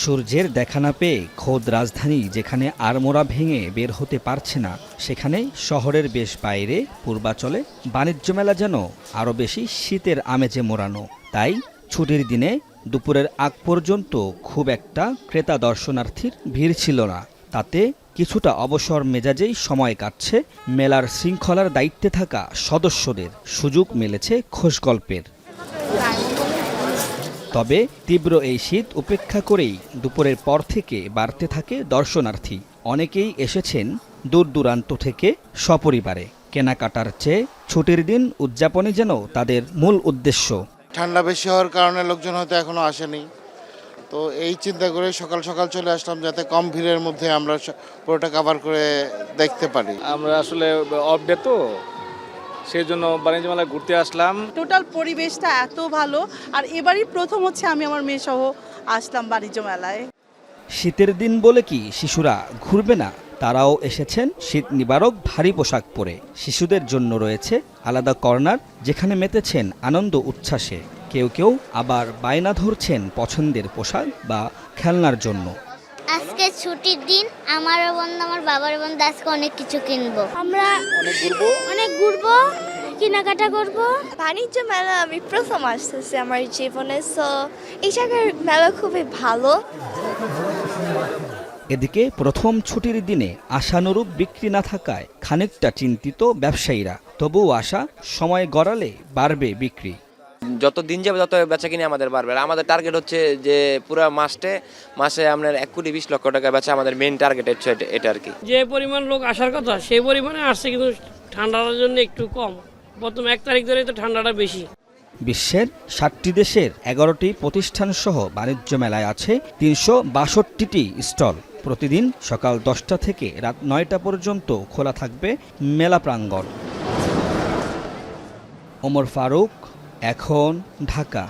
সূর্যের দেখা না পেয়ে খোদ রাজধানী যেখানে আড়মোড়া ভেঙে বের হতে পারছে না, সেখানে শহরের বেশ বাইরে পূর্বাচলে বাণিজ্য মেলা যেন আরও বেশি শীতের আমেজে মোড়ানো। তাই ছুটির দিনে দুপুরের আগ পর্যন্ত খুব একটা ক্রেতা দর্শনার্থীর ভিড় ছিল না। তাতে কিছুটা অবসর মেজাজেই সময় কাটছে মেলার শৃঙ্খলার দায়িত্বে থাকা সদস্যদের। সুযোগ মিলেছে খোশগল্পের। তবে তীব্র এই শীত উপেক্ষা করেই দুপুরের পর থেকে বাড়তে থাকে দর্শনার্থী। অনেকেই এসেছেন দূর দূরান্ত থেকে সপরিবারে। কেনাকাটার চেয়ে ছুটির দিন উদযাপনই যেন তাদের মূল উদ্দেশ্য। ঠান্ডা বেশি হওয়ার কারণে লোকজন হয়তো এখনো আসেনি, তো এই চিন্তা করে সকাল সকাল চলে আসলাম যাতে কম ভিড়ের মধ্যে আমরা পুরোটা কভার করে দেখতে পারি। আমরা আসলে অফ ডে তো, সেই জন্য বাণিজ্য মেলায় ঘুরতে আসলাম। টোটাল পরিবেশটা এত ভালো, আর এবারই প্রথম হচ্ছে আমি আমার মেয়ে সহ আসলাম বাণিজ্য মেলায়। শীতের দিন বলে কি শিশুরা ঘুরবে না? তারাও এসেছেন শীত নিবারক ভারী পোশাক পরে। শিশুদের জন্য রয়েছে আলাদা কর্নার, যেখানে মেতেছেন আনন্দ উচ্ছ্বাসে। কেউ কেউ আবার বায়না ধরছেন পছন্দের পোশাক বা খেলনার জন্য। আজকে ছুটির দিন, আমার বন্ধু আমার বাবার বন্ধু আজকে অনেক কিছু কিনবো। আমরা অনেক ঘুরবো, কেনাকাটা করব। বাণিজ্য মেলা আমি প্রথম আসতেছি আমার জীবনে, সো এই জায়গার মেলা খুবই ভালো। এদিকে প্রথম ছুটির দিনে আশানুরূপ বিক্রি না থাকায় খানিকটা চিন্তিত ব্যবসায়ীরা। তবুও আশা সময় গড়ালে বাড়বে বিক্রি। যত দিন যাবে তত বেচা কিনে আমাদের বাড়বে। আমাদের টার্গেট হচ্ছে যে পুরো মাসে আপনার 1,20,00,000 টাকা বেচা আমাদের মেইন টার্গেট হচ্ছে এটা আর কি। যে পরিমাণ লোক আসার কথা সেই পরিমাণে আসছে, কিন্তু ঠান্ডার জন্য একটু কম। প্রথম 1 তারিখ ধরে তো ঠান্ডাটা বেশি। বিশ্বের 60টি দেশের 11টি প্রতিষ্ঠান সহ বাণিজ্য মেলায় আছে 362টি স্টল। প্রতিদিন সকাল 10টা থেকে রাত 9টা পর্যন্ত খোলা থাকবে মেলা প্রাঙ্গণ। ওমর ফারুক, এখন, ঢাকা।